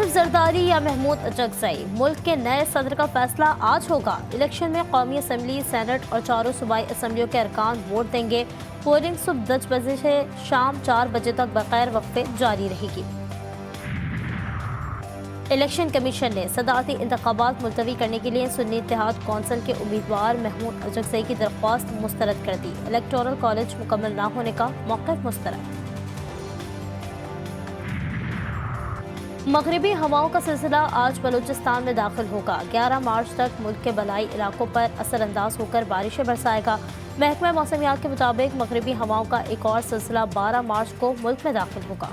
आसिफ जरदारी या महमूद अचकजई, मुल्क के नए सदर का फैसला आज होगा। इलेक्शन में कौमी असम्बली, सेनेट और चारों सूबाई असम्बलियों के अरकान वोट देंगे। पोलिंग सुबह 10 बजे से शाम 4 बजे तक बगैर वक्फे जारी रहेगी। इलेक्शन कमीशन ने सदारती इंतखाबात मुलतवी करने के लिए सुन्नी इत्तेहाद कौंसिल के उम्मीदवार महमूद अचकजई की दरख्वास्त मुस्तरद कर दी। इलेक्टोरल कॉलेज मुकम्मल न होने का मौक़िफ़ मुस्तरद। मगरबी हवाओं का सिलसिला आज बलूचिस्तान में दाखिल होगा। 11 मार्च तक मुल्क के बलाई इलाकों पर असरअंदाज होकर बारिशें बरसाएगा। महकमा मौसमियात के मुताबिक मगरबी हवाओं का एक और सिलसिला 12 मार्च को मुल्क में दाखिल होगा।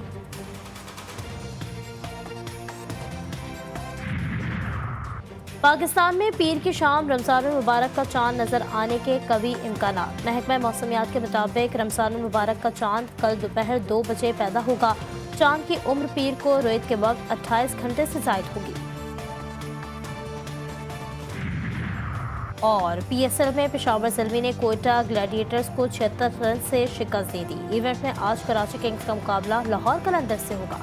पाकिस्तान में पीर की शाम रमज़ान मुबारक का चांद नजर आने के कवी इम्कानात। महकमा मौसमियात के मुताबिक रमज़ान मुबारक का चांद कल दोपहर 2 बजे पैदा होगा। चांद की उम्र पीर को रोयत के वक्त 28 घंटे से जायद होगी। और PSL में पेशावर ज़ल्मी ने कोयटा ग्लैडिएटर्स को 76 रन से शिकस्त दे दी। इवेंट में आज कराची किंग्स का मुकाबला लाहौर कलंदर्स से होगा।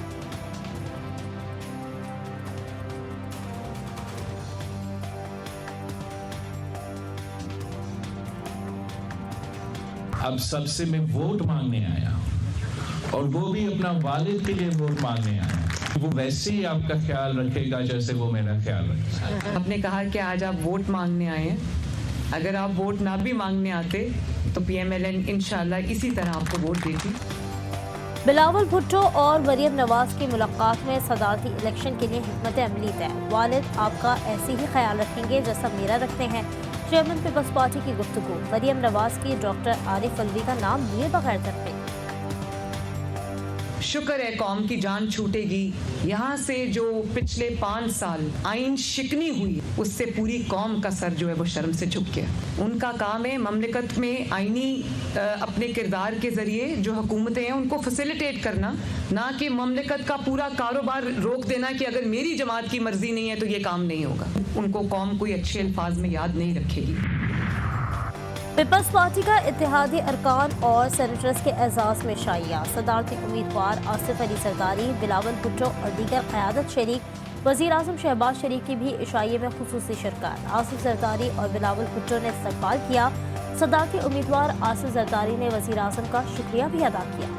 अब सबसे मैं वोट मांगने आया और वो भी अपना वालिद के लिए वोट मांगने आया। वो वैसे ही आपका ख्याल रखेगा जैसे वो मेरा ख्याल रखेगा। आपने कहा कि आज आप वोट मांगने आए हैं। अगर आप वोट ना भी मांगने आते तो PMLN इंशाल्लाह इसी तरह आपको वोट देती। बिलावल भुट्टो और मरियम नवाज की मुलाकात में सदारती इलेक्शन के लिए हिकमत अमली तय। वालिद आपका ऐसे ही ख्याल रखेंगे जैसा मेरा रखते हैं। चेयरमैन पीपल्स पार्टी की गुफ्तगू। मरियम नवाज की डॉक्टर आरिफ अलवी का नाम लिए बगैर तक। शुक्र है कौम की जान छूटेगी। यहाँ से जो पिछले 5 साल आइन शिकनी हुई उससे पूरी कौम का सर जो है वो शर्म से झुक गया। उनका काम है ममलिकत में आइनी अपने किरदार के जरिए जो हुकूमतें हैं उनको फैसिलिटेट करना, ना कि ममलिकत का पूरा कारोबार रोक देना कि अगर मेरी जमात की मर्जी नहीं है तो ये काम नहीं होगा। उनको कौम कोई अच्छे अल्फाज में याद नहीं रखेगी। पीपल्स पार्टी का इत्तेहादी अरकान और सेनेटर्स के एजाज में शाइया। सदारती उम्मीदवार आसिफ अली जरदारी, बिलावल भुट्टो और दीगर क़यादत शरीक। वज़ीर आज़म शहबाज शरीफ की भी इशाइये में खुसूसी शिरकत। आसिफ जरदारी और बिलावल भुट्टो ने इस्तकबाल किया। सदारती उम्मीदवार आसिफ जरदारी ने वज़ीर आज़म का शुक्रिया भी अदा किया।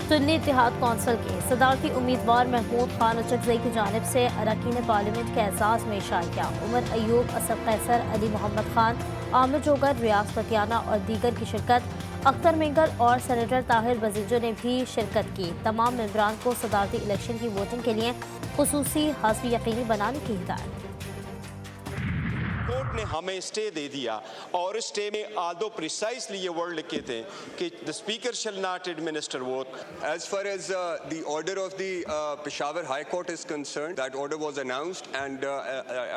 सुन्नी इत्तेहाद कौंसिल के सदारती उम्मीदवार महमूद खान अचकजई की जानिब से अरकान पार्लियामेंट के एजाज़ में शाइया। उमर अयूब, असद कैसर, अली मोहम्मद खान, आमिर जोगर, रियाज पटियाना और दीगर की शिरकत। अख्तर मिंगल और सेनेटर ताहिर बजीजो ने भी शिरकत की। तमाम मेंबरान को सदारती इलेक्शन की वोटिंग के लिए खुसूसी हासिल यकीनी बनाने की हिदायत। कोर्ट ने हमें स्टे दे दिया और स्टे में आदो प्रिसाइसली ये वर्ड लिखे थे कि the speaker shall not administer vote. As far as the order of the Peshawar High Court is concerned, that order was announced, and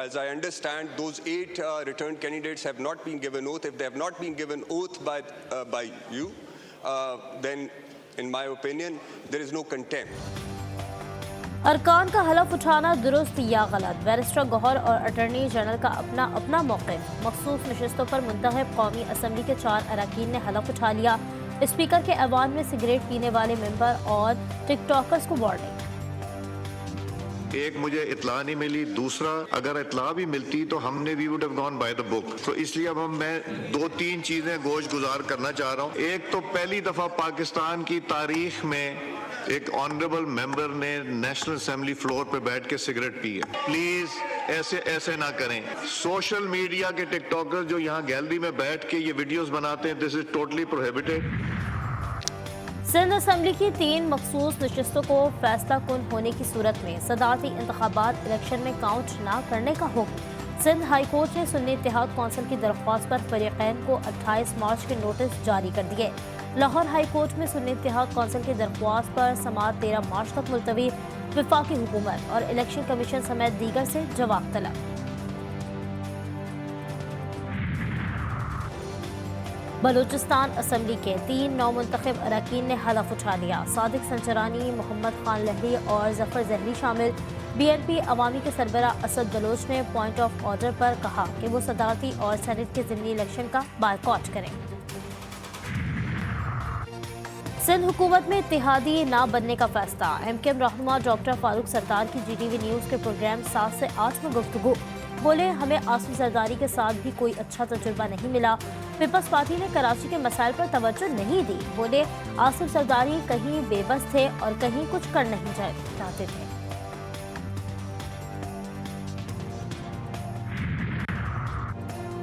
as I understand, those 8 returned candidates have not been given oath. If they have not been given oath by you, then in my opinion there is no contempt. अरकान का हलफ उठाना दुरुस्त या गलत। Barrister Gauhar और attorney general का अपना अपना मौक़िफ़। मखसूस नशिस्तों पर मुंतखब कौमी असम्बली के 4 अरकान ने हलफ उठा लिया। स्पीकर के ऐवान में सिगरेट पीने वाले मेंबर और टिकटॉकर्स को वार्निंग। एक मुझे इतला नहीं मिली, दूसरा अगर इतला भी मिलती तो हमने we would have gone by the book. तो इसलिए अब मैं 2-3 चीजें गोश गुजार करना चाह रहा हूँ। एक तो पहली दफा पाकिस्तान की तारीख में एक ऑनरेबल मेंबर ने नेशनल असेंबली फ्लोर पे बैठ के सिगरेट पी है। प्लीज ऐसे ना करें। सोशल मीडिया के टिकटॉकर्स जो यहाँ गैलरी में बैठ के ये वीडियोस बनाते हैं, this is totally prohibited. Sindh assembly की 3 मखसूस नशिस्तों को फैसला कुन होने की सूरत में सदारती इंतखाबात इलेक्शन में काउंट न करने का हुक्म। सिंध हाई कोर्ट ने सुन्नी इत्तेहाद कौंसिल की दरख्वास्त पर फरीकैन को 28 मार्च के नोटिस जारी कर दिए। लाहौर हाई कोर्ट में सुन्नी इत्तेहाद कौंसिल की दरख्वास्त पर समाअत 13 मार्च तक मुलतवी। वफाकी हुकूमत और इलेक्शन कमीशन समेत दीगर से जवाब तलब। बलूचिस्तान असम्बली के 3 नौमुंतखब अरकान ने हलफ उठा लिया। सादिक संचरानी, मोहम्मद खान लहरी और जफर जहरी शामिल। BNP अवामी के सरबराह असद बलोच ने पॉइंट ऑफ ऑर्डर पर कहा कि वो सदारती और सेनेट के ज़िमनी इलेक्शन का बायकॉट करें। सिंध हुकूमत में इत्तेहादी ना बनने का फैसला। MKM रहनुमा डॉक्टर फारूक सरदार की GTV न्यूज़ के प्रोग्राम 7 से 8 में गुफ्तगू। बोले, हमें आसिफ जरदारी के साथ भी कोई अच्छा तजुर्बा नहीं मिला। पीपल्स पार्टी ने कराची के मसाइल पर तवज्जो नहीं दी। बोले, आसिफ जरदारी कहीं बेबस थे और कहीं कुछ कर नहीं चाहते थे।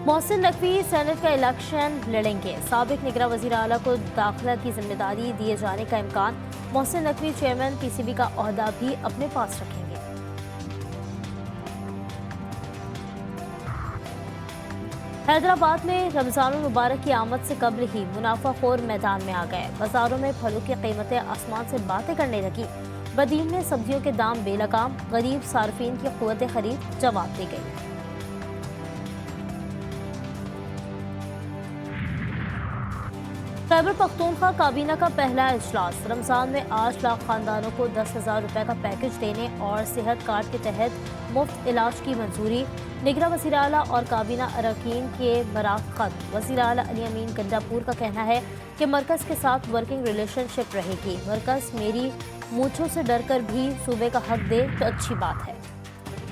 मोहसिन नकवी सेनेट का इलेक्शन लड़ेंगे। साबिक निगरां वज़ीर आला को दाखिला की जिम्मेदारी दिए जाने का इम्कान। मोहसिन नकवी चेयरमैन PCB का ओहदा भी अपने पास रखेंगे। हैदराबाद में रमजान मुबारक की आमद से कब्ल ही मुनाफाखोर मैदान में आ गए। बाजारों में फलों की कीमतें आसमान से बातें करने लगी। बदीन में सब्जियों के दाम बेलगाम, गरीब सार्फिन की क़ुव्वत खरीद जवाब दी गई। खैबर पख्तूनख्वा काबीना का पहला इजलास। रमजान में 8 लाख खानदानों को 10,000 रुपए का पैकेज देने और सेहत कार्ड के तहत मुफ्त इलाज की मंजूरी। निगरां वज़ीर आला और काबीना अरकान के बरात खत। वज़ीर आला अली अमीन गंडापुर का कहना है कि मरकज़ के साथ वर्किंग रिलेशनशिप रहेगी। मरकज़ मेरी मूंछों से डर कर भी सूबे का हक दे तो अच्छी बात है।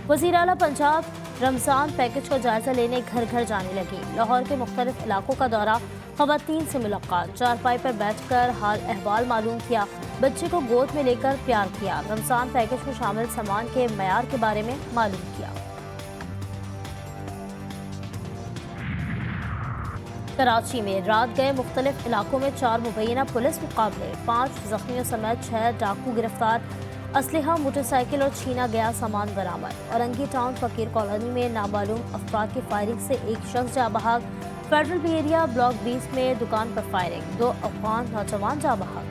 वज़ीर आला पंजाब रमजान पैकेज का जायजा लेने घर घर जाने लगी। लाहौर के मुख्तलिफ इलाकों का दौरा, ख़वातीन से मुलाकात, चारपाई पर बैठकर हाल अहवाल मालूम किया, बच्चे को गोद में लेकर प्यार किया। रमजान पैकेज में शामिल सामान के मयार के बारे में मालूम किया। कराची में रात गए मुख्तलिफ इलाकों में 4 मुबैना पुलिस मुकाबले, 5 जख्मियों समेत 6 डाकू गिरफ्तार। असलहा, मोटरसाइकिल और छीना गया सामान बरामद। औरंगी टाउन फकीर कॉलोनी में नामालूम अफराद की फायरिंग से एक शख्स जा बहाक। फेडरल बी एरिया ब्लॉक 20 में दुकान पर फायरिंग, 2 अफगान नौजवान जा बहाक।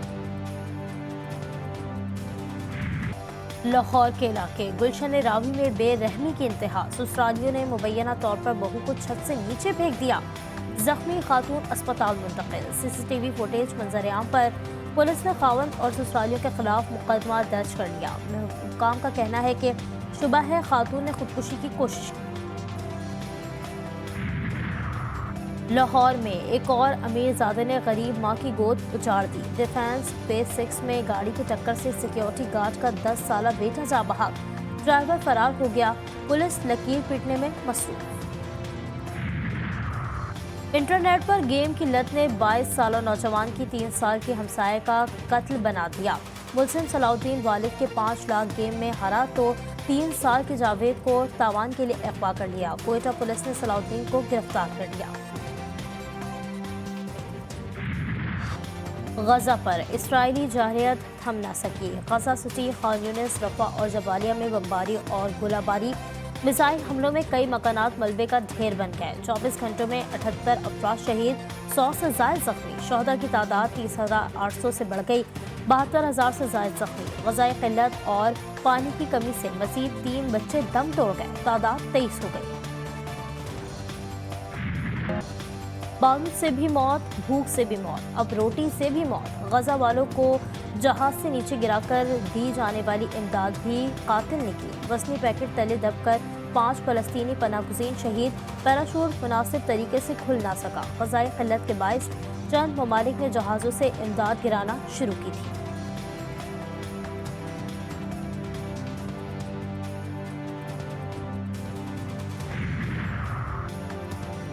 लाहौर के इलाके गुलशन रावी में बेरहमी की इंतहा। ससुरालियों ने मुबैना तौर पर बहू को छत से नीचे फेंक दिया। जख्मी खातून अस्पताल मुंतकिल। CCTV फुटेज मंजर-ए-आम पर। पुलिस ने खावंद और ससुरालियों के खिलाफ मुकदमा दर्ज कर लिया। हुक्काम का कहना है कि शुबह है खातून ने खुदकुशी की कोशिश की। लाहौर में एक और अमीरजादे ने गरीब मां की गोद उजाड़ दी। डिफेंस फेज 6 में गाड़ी की टक्कर से सिक्योरिटी गार्ड का 10 साला बेटा जा बहाक। ड्राइवर फरार हो गया। पुलिस लकीर पीटने में मसरूफ। इंटरनेट पर गेम की लत ने 22 साला नौजवान की 3 साल की हमसाये का कत्ल बना दिया। मुलजिम सलाउद्दीन वालिद के 5 लाख गेम में हारा तो 3 साल के जावेद को तावान के लिए अगवा कर लिया। कोयटा पुलिस ने सलाउद्दीन को गिरफ्तार कर लिया। गजा पर इस्राइली जारहियत थम न सकी। गजा सिटी, खान यूनिस, रफा और जबालिया में बमबारी और गोलाबारी। मिसाइल हमलों में कई मकानात मलबे का ढेर बन गए। 24 घंटों में 78 अफराद शहीद, 100 से ज़ायद जख्मी। शहदा की तादाद 30,800 से बढ़ गई, 72,000 से ज़ायद जख्मी। ग़ज़ाई क़िल्लत और पानी की कमी से मज़ीद 3 बच्चे दम तोड़ गए, तादाद 23 हो गई। बारूद से भी मौत, भूख से भी मौत, अब रोटी से भी मौत। गजा वालों को जहाज से नीचे गिराकर दी जाने वाली इमदाद भी कातिल निकली। वसनी पैकेट तले दबकर 5 फ़लस्तीनी पनाहगुज़ीन शहीद। पैराशूट मुनासिब तरीके से खुल ना सका। ग़ज़ाई क़िल्लत के बाइस चंद ममालिक ने जहाज़ों से इमदाद गिराना शुरू की थी।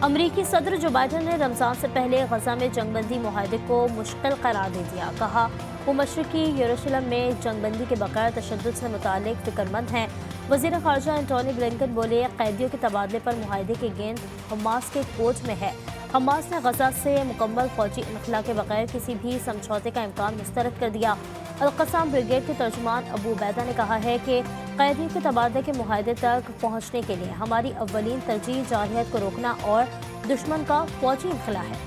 अमरीकी सदर जो बाइडन ने रमज़ान से पहले गजा में जंगबंदी मुआहदे को मुश्किल करार दे दिया। कहा वो मशरक़ी यरूशलेम में जंगबंदी के बगैर तशद्दुद से मुताल्लिक़ फ़िक्रमंद हैं। वज़ीर ख़ारजा एंटोनी ब्लिंकन बोले, कैदियों के तबादले पर मुआहदे की गेंद हमास के कोच में है। हमास ने गजा से मुकम्मल फ़ौजी इनख़ला के बगैर किसी भी समझौते का इम्कान मुस्तरद कर दिया। अल-क़स्साम ब्रिगेड के तर्जुमान अबू उबैदा ने कहा है कि कैदियों के तबादले के मुआहदे तक पहुँचने के लिए हमारी अव्वलीन तरजीह जारहियत को रोकना और दुश्मन का फ़ौजी इनख़ला है।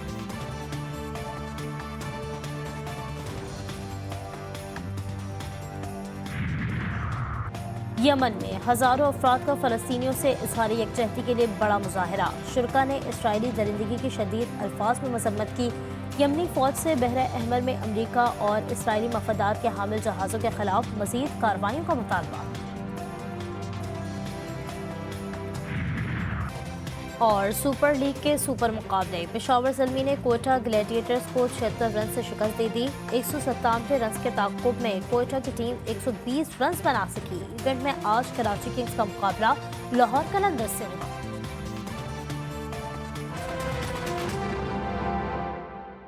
यमन में हज़ारों अफराद का फ़लस्तीनियों से इज़हार यकजहती के लिए बड़ा मुज़ाहरा। शुरका ने इसराइली दरिंदगी की शदीद अल्फाज में मज़म्मत की। यमनी फ़ौज से बहर अहमर में अमरीका और इसराइली मफादात के हामिल जहाज़ों के खिलाफ मज़ीद कार्रवाइयों का मुतालबा। اور سپر لیگ کے سپر مقابلے پشاور زلمی نے کوئٹہ گلیڈیٹرز کو 76 رن سے شکست دے دی 197 رنز کے تعاقب میں کوئٹہ کی ٹیم 120 رنز بنا سکی ایونٹ میں آج کراچی کنگز کا مقابلہ لاہور قلندرز سے ہوگا